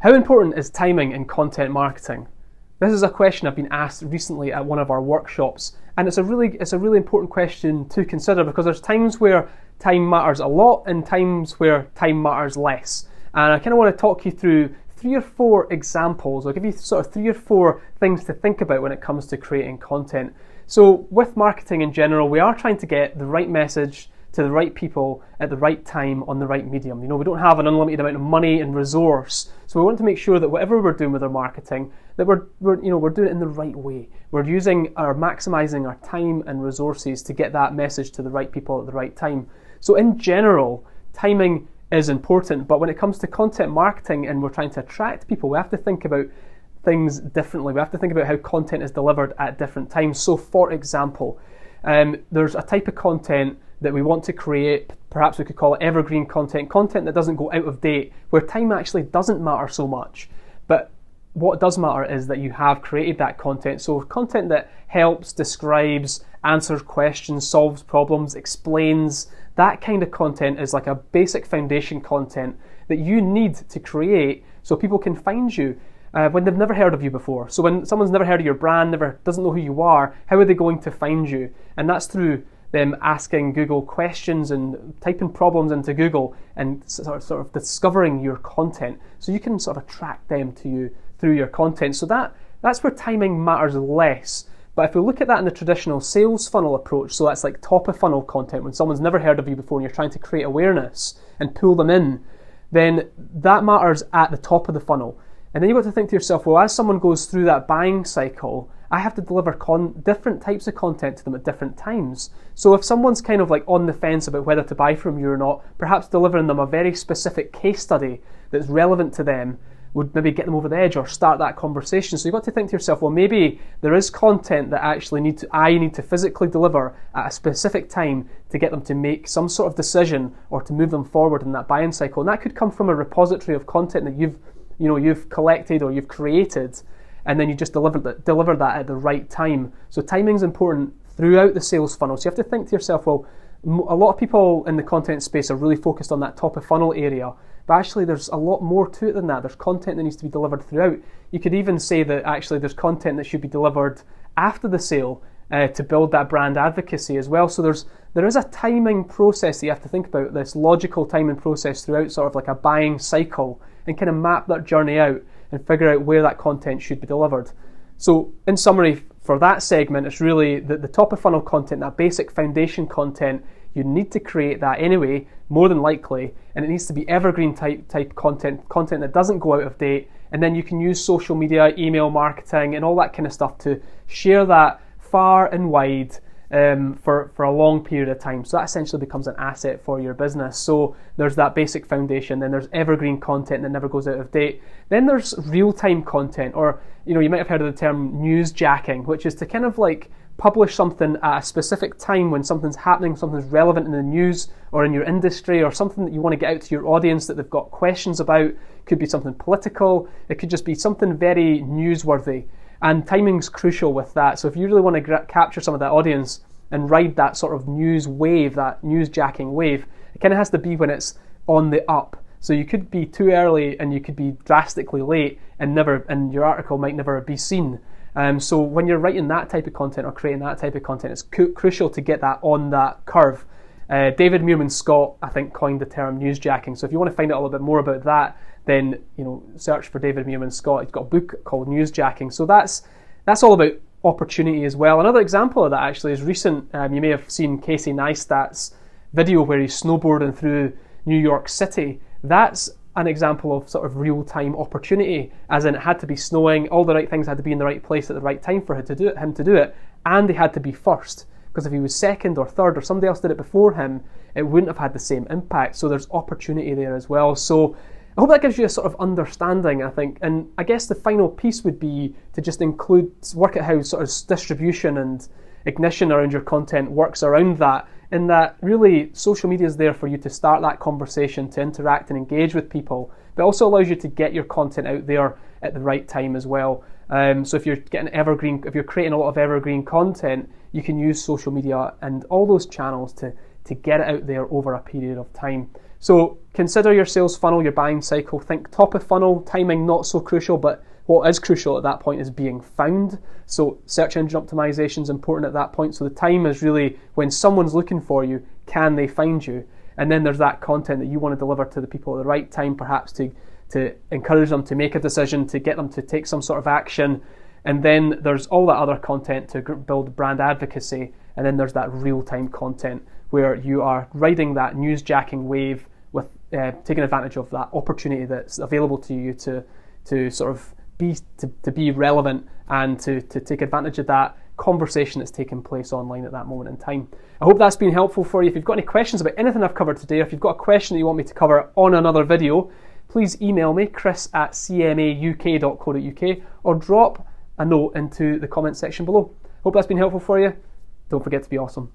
How important is timing in content marketing? This is a question I've been asked recently at one of our workshops, and it's a really important question to consider, because there's times where time matters a lot and times where time matters less. And I kind of want to talk you through 3 or 4 examples. I'll give you sort of 3 or 4 things to think about when it comes to creating content. So with marketing in general, we are trying to get the right message to the right people at the right time on the right medium. You know, we don't have an unlimited amount of money and resource, so we want to make sure that whatever we're doing with our marketing, that we're doing it in the right way. We're maximizing our time and resources to get that message to the right people at the right time. So in general, timing is important, but when it comes to content marketing and we're trying to attract people, we have to think about things differently. We have to think about how content is delivered at different times. So for example, there's a type of content that we want to create. Perhaps we could call it evergreen content that doesn't go out of date, where time actually doesn't matter so much. But what does matter is that you have created that content. So content that helps, describes, answers questions, solves problems, explains, that kind of content is like a basic foundation content that you need to create so people can find you when they've never heard of you before. So when someone's never heard of your brand, doesn't know who you are, how are they going to find you? And that's through them asking Google questions and typing problems into Google and sort of discovering your content, so you can sort of attract them to you through your content. So that's where timing matters less. But if we look at that in the traditional sales funnel approach, so that's like top of funnel content, when someone's never heard of you before and you're trying to create awareness and pull them in, then that matters at the top of the funnel. And then you've got to think to yourself, well, as someone goes through that buying cycle, I have to deliver different types of content to them at different times. So if someone's kind of like on the fence about whether to buy from you or not, perhaps delivering them a very specific case study that's relevant to them would maybe get them over the edge or start that conversation. So you've got to think to yourself, well, maybe there is content that actually I need to physically deliver at a specific time to get them to make some sort of decision or to move them forward in that buying cycle. And that could come from a repository of content that you've collected or you've created, and then you just deliver that at the right time. So timing's important throughout the sales funnel. So you have to think to yourself, well, a lot of people in the content space are really focused on that top of funnel area, but actually there's a lot more to it than that. There's content that needs to be delivered throughout. You could even say that actually there's content that should be delivered after the sale to build that brand advocacy as well. So there is a timing process that you have to think about, this logical timing process throughout sort of like a buying cycle, and kind of map that journey out and figure out where that content should be delivered. So in summary, for that segment, it's really the top of funnel content, that basic foundation content. You need to create that anyway, more than likely, and it needs to be evergreen type content that doesn't go out of date. And then you can use social media, email marketing, and all that kind of stuff to share that far and wide for a long period of time. So that essentially becomes an asset for your business. So there's that basic foundation, then there's evergreen content that never goes out of date. Then there's real-time content, or you might have heard of the term newsjacking, which is to kind of like publish something at a specific time when something's happening, something's relevant in the news or in your industry, or something that you want to get out to your audience that they've got questions about. It could be something political, it could just be something very newsworthy. And timing's crucial with that. So if you really want to capture some of that audience and ride that sort of news wave, that newsjacking wave, it kind of has to be when it's on the up. So you could be too early and you could be drastically late and your article might never be seen. So when you're writing that type of content or creating that type of content, it's crucial to get that on that curve. David Meerman Scott, I think, coined the term newsjacking. So if you want to find out a little bit more about that, then search for David Meerman Scott. He's got a book called Newsjacking. So that's all about opportunity as well. Another example of that actually is recent. You may have seen Casey Neistat's video where he's snowboarding through New York City. That's an example of sort of real-time opportunity, as in it had to be snowing, all the right things had to be in the right place at the right time for him to do it, and they had to be first. Because if he was second or third or somebody else did it before him, it wouldn't have had the same impact. So there's opportunity there as well. So I hope that gives you a sort of understanding, I think. And I guess the final piece would be to just work out how sort of distribution and ignition around your content works around that, in that really social media is there for you to start that conversation, to interact and engage with people, but also allows you to get your content out there at the right time as well. So if you're creating a lot of evergreen content, you can use social media and all those channels to get it out there over a period of time. So consider your sales funnel, your buying cycle. Think top of funnel, timing not so crucial, but what is crucial at that point is being found. So search engine optimization is important at that point. So the time is really when someone's looking for you, can they find you? And then there's that content that you want to deliver to the people at the right time, perhaps to encourage them to make a decision, to get them to take some sort of action. And then there's all that other content to build brand advocacy. And then there's that real-time content where you are riding that newsjacking wave with taking advantage of that opportunity that's available to you to sort of be relevant and to take advantage of that conversation that's taking place online at that moment in time. I hope that's been helpful for you. If you've got any questions about anything I've covered today, or if you've got a question that you want me to cover on another video, please email me, chris@cmauk.co.uk, or drop a note into the comment section below. Hope that's been helpful for you. Don't forget to be awesome.